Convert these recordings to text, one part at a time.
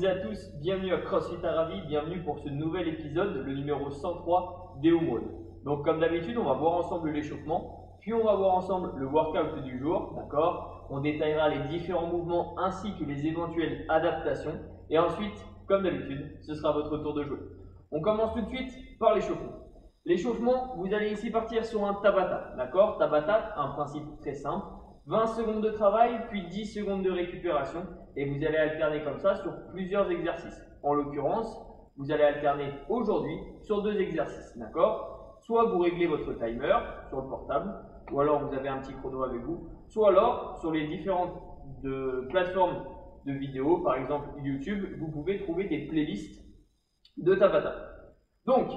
à tous, bienvenue à CrossFit Arabi, bienvenue pour ce nouvel épisode, le numéro 103 des Home. Donc comme d'habitude, on va voir ensemble l'échauffement, puis on va voir ensemble le workout du jour, d'accord? On détaillera les différents mouvements ainsi que les éventuelles adaptations, et ensuite, comme d'habitude, ce sera votre tour de jouer. On commence tout de suite par l'échauffement. L'échauffement, vous allez ici partir sur un Tabata, d'accord? Tabata, un principe très simple, 20 secondes de travail, puis 10 secondes de récupération, et vous allez alterner comme ça sur plusieurs exercices. En l'occurrence, vous allez alterner aujourd'hui sur 2 exercices, d'accord? Soit vous réglez votre timer sur le portable, ou alors vous avez un petit chrono avec vous, soit alors sur les différentes plateformes de vidéos, par exemple YouTube, vous pouvez trouver des playlists de Tabata. Donc,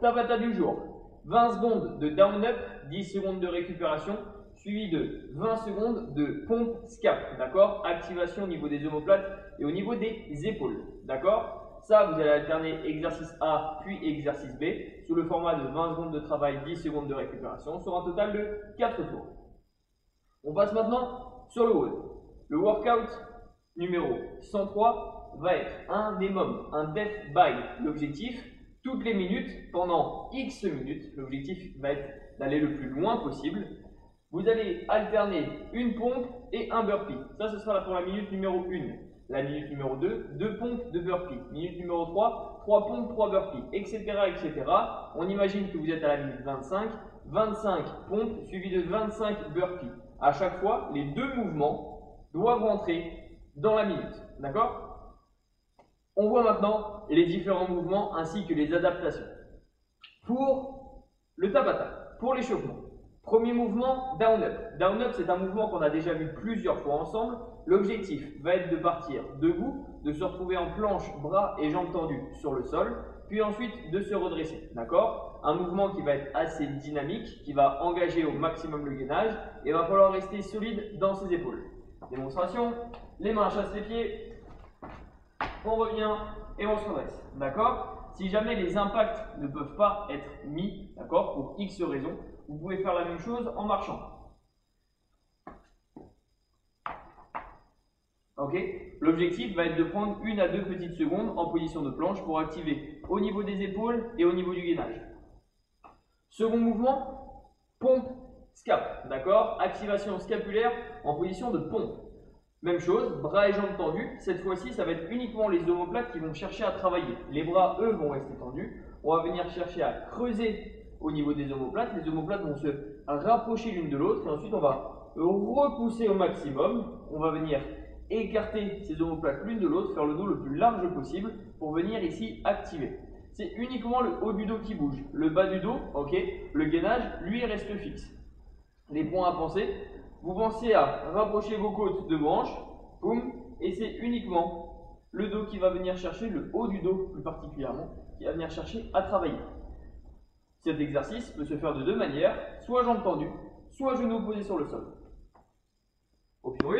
Tabata du jour, 20 secondes de down-up, 10 secondes de récupération, suivi de 20 secondes de pompe scap, d'accord? Activation au niveau des omoplates et au niveau des épaules, d'accord? Ça, vous allez alterner exercice A puis exercice B sous le format de 20 secondes de travail, 10 secondes de récupération sur un total de 4 tours. On passe maintenant sur le WOD. Le workout numéro 103 va être un DEMOM, un Death by. L'objectif, toutes les minutes, pendant X minutes, l'objectif va être d'aller le plus loin possible. Vous allez alterner une pompe et un burpee. Ça, ce sera pour la minute numéro 1. La minute numéro 2, 2 pompes, 2 burpees. Minute numéro 3, 3 pompes, 3 burpees, etc., etc. On imagine que vous êtes à la minute 25, 25 pompes suivies de 25 burpees. À chaque fois, les 2 mouvements doivent rentrer dans la minute. D'accord? On voit maintenant les différents mouvements ainsi que les adaptations. Pour le Tabata, pour l'échauffement. Premier mouvement, down-up. Down-up, c'est un mouvement qu'on a déjà vu plusieurs fois ensemble. L'objectif va être de partir debout, de se retrouver en planche, bras et jambes tendus sur le sol, puis ensuite de se redresser. D'accord? Un mouvement qui va être assez dynamique, qui va engager au maximum le gainage, et il va falloir rester solide dans ses épaules. Démonstration, les mains chassent les pieds, on revient et on se redresse. D'accord? Si jamais les impacts ne peuvent pas être mis, d'accord, pour X raisons, vous pouvez faire la même chose en marchant. Ok? L'objectif va être de prendre 1 à 2 petites secondes en position de planche pour activer au niveau des épaules et au niveau du gainage. Second mouvement, pompe scap. D'accord? Activation scapulaire en position de pompe. Même chose, bras et jambes tendus. Cette fois-ci, ça va être uniquement les omoplates qui vont chercher à travailler. Les bras, eux, vont rester tendus. On va venir chercher à creuser au niveau des omoplates. Les omoplates vont se rapprocher l'une de l'autre et ensuite on va repousser au maximum. On va venir écarter ces omoplates l'une de l'autre, faire le dos le plus large possible pour venir ici activer. C'est uniquement le haut du dos qui bouge. Le bas du dos, ok, le gainage, lui, reste fixe. Les points à penser, vous pensez à rapprocher vos côtes de branches, boum, et c'est uniquement le dos qui va venir chercher, le haut du dos plus particulièrement, qui va venir chercher à travailler. Cet exercice peut se faire de 2 manières, soit jambes tendues, soit genoux posés sur le sol. Option 1.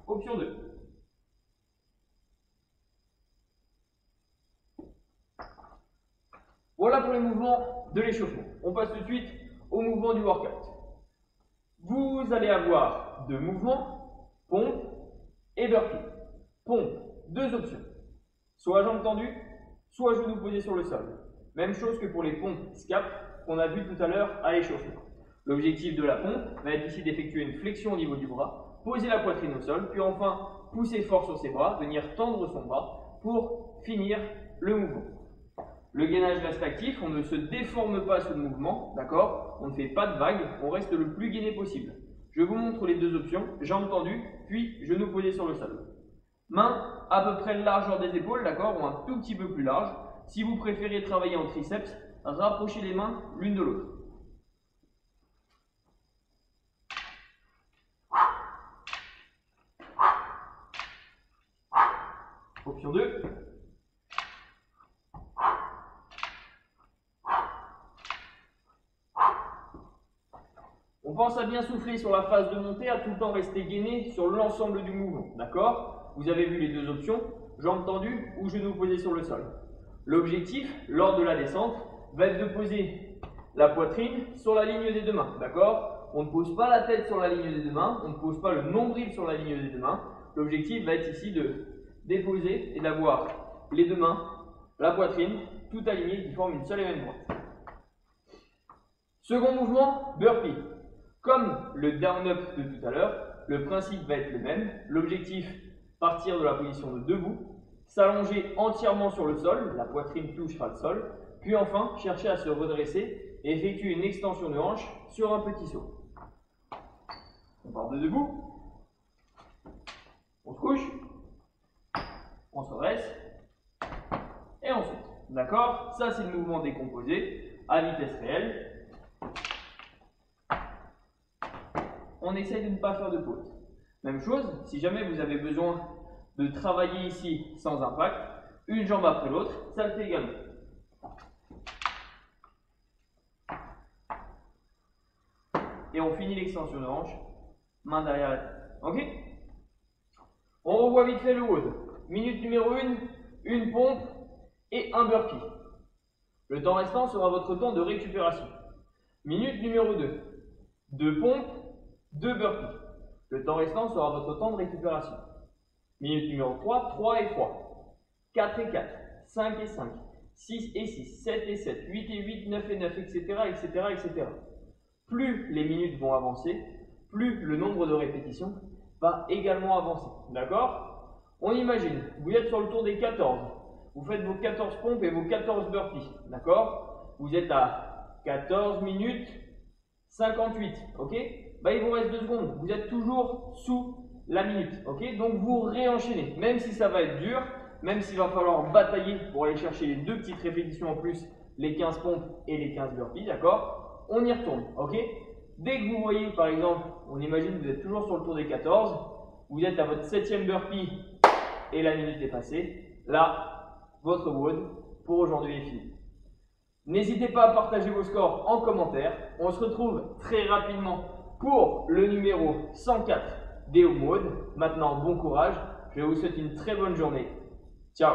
Option 2. Voilà pour les mouvements de l'échauffement. On passe tout de suite au mouvement du workout. Vous allez avoir 2 mouvements, pompe et burpee. Pompe, 2 options. Soit jambes tendues, soit genoux posés sur le sol. Même chose que pour les pompes scap qu'on a vu tout à l'heure à l'échauffement. L'objectif de la pompe va être ici d'effectuer une flexion au niveau du bras, poser la poitrine au sol, puis enfin pousser fort sur ses bras, venir tendre son bras pour finir le mouvement. Le gainage reste actif, on ne se déforme pas sous le mouvement, d'accord? On ne fait pas de vagues, on reste le plus gainé possible. Je vous montre les 2 options, jambes tendues, puis genoux posés sur le sol. Mains à peu près la largeur des épaules, d'accord, ou un tout petit peu plus large. Si vous préférez travailler en triceps, rapprochez les mains l'une de l'autre. Option 2. On pense à bien souffler sur la phase de montée, à tout le temps rester gainé sur l'ensemble du mouvement, d'accord? Vous avez vu les 2 options, jambes tendues ou genoux posés sur le sol. L'objectif, lors de la descente, va être de poser la poitrine sur la ligne des 2 mains, d'accord? on ne pose pas la tête sur la ligne des deux mains, on ne pose pas le nombril sur la ligne des deux mains. L'objectif va être ici de déposer et d'avoir les deux mains, la poitrine, tout alignées qui forment une seule et même droite. Second mouvement, burpee. Comme le down-up de tout à l'heure, le principe va être le même. L'objectif, partir de la position de debout, s'allonger entièrement sur le sol, la poitrine touchera le sol, puis enfin chercher à se redresser et effectuer une extension de hanche sur un petit saut. On part de debout, on se couche, on se redresse et on saute. D'accord? Ça c'est le mouvement décomposé à vitesse réelle. On essaye de ne pas faire de pause. Même chose, si jamais vous avez besoin de travailler ici sans impact, une jambe après l'autre, ça le fait également. Et on finit l'extension de hanche, main derrière la tête. Ok? On revoit vite fait le WOD. Minute numéro 1, une pompe et un burpee. Le temps restant sera votre temps de récupération. Minute numéro 2, 2 pompes, 2 burpees. Le temps restant sera votre temps de récupération. Minute numéro 3, 3 et 3. 4 et 4, 5 et 5, 6 et 6, 7 et 7, 8 et 8, 9 et 9, etc., etc., etc. Plus les minutes vont avancer, plus le nombre de répétitions va également avancer. D'accord? On imagine, vous êtes sur le tour des 14. Vous faites vos 14 pompes et vos 14 burpees. D'accord? Vous êtes à 14 minutes 58. Ok? Il vous reste 2 secondes. Vous êtes toujours sous la minute. Ok? Donc vous réenchaînez. Même si ça va être dur, même s'il va falloir batailler pour aller chercher les 2 petites répétitions en plus, les 15 pompes et les 15 burpees. D'accord? On y retourne. Ok? Dès que vous voyez, par exemple, on imagine que vous êtes toujours sur le tour des 14, vous êtes à votre 7e burpee et la minute est passée. Là, votre WOD pour aujourd'hui est fini. N'hésitez pas à partager vos scores en commentaire. On se retrouve très rapidement pour le numéro 104 des WOD. Maintenant, bon courage. Je vous souhaite une très bonne journée. Ciao!